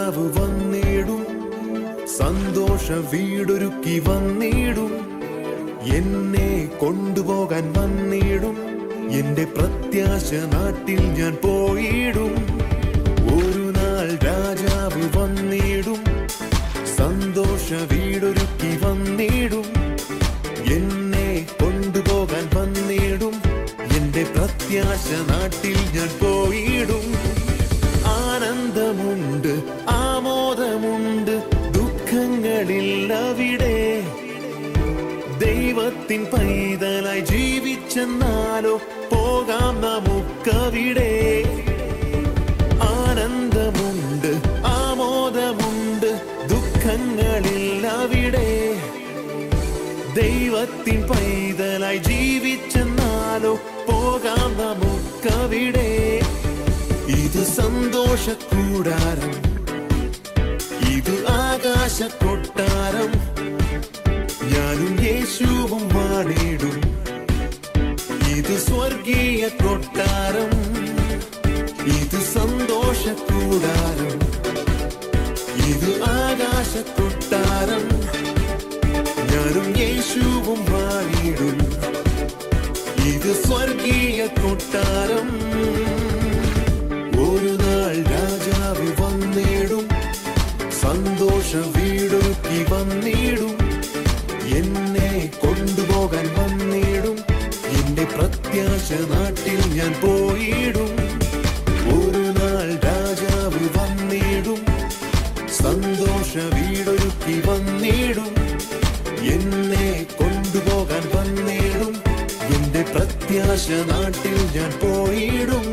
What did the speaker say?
രാജാവ് വന്നിടും, സന്തോഷ വീടൊരുക്കി വന്നിടും, എന്നെ കൊണ്ടുപോകാൻ വന്നിടും, എന്റെ പ്രത്യാശ നാട്ടിൽ ഞാൻ പോയിടും. ഒരു നാൾ രാജാവ് വന്നിടും, സന്തോഷ വീടൊരുക്കി വന്നിടും, എന്നെ കൊണ്ടുപോകാൻ വന്നിടും, എന്റെ പ്രത്യാശ നാട്ടിൽ ഞാൻ പോയിടും. ആനന്ദമുണ്ട്, ആമോദമുണ്ട്, ദുഃഖങ്ങളിൽ അവിടെ. ദൈവത്തിൻ പൈതലായി ജീവിച്ചെന്നാലോ പോകാം നമുക്കവിടെ. ആനന്ദമുണ്ട്, ആമോദമുണ്ട്, ദുഃഖങ്ങളിൽ അവിടെ. ദൈവത്തിൻ പൈതലായി ജീവിച്ചെന്നാലോ പോകാം നമുക്കവിടെ. ഇത് സന്തോഷക്കൂടാരം, ഇത് ആകാശ കൊട്ടാരം, ഞാനും യേശുവും വാണിടും. ഇത് സ്വർഗീയ കൊട്ടാരം, ഇത് സന്തോഷക്കൂടാരം, ഇത് ആകാശ കൊട്ടാരം, ഞാനും യേശുവും വാണിടും. ഇത് സ്വർഗീയ കൊട്ടാരം. ഒരു നാൾ രാജാവ് വന്നിടും, സന്തോഷ വീടൊരുക്കി വന്നിടും, എന്നെ കൊണ്ടുപോകാൻ വന്നിടും, എന്റെ പ്രത്യാശ നാട്ടിൽ ഞാൻ പോയിടും. ഒരു നാൾ രാജാവ് വന്നിടും, സന്തോഷ വീടൊരുക്കി വന്നിടും, എന്നെ കൊണ്ടുപോകാൻ വന്നിടും, എന്റെ പ്രത്യാശ നാട്ടിൽ ഞാൻ പോയിടും.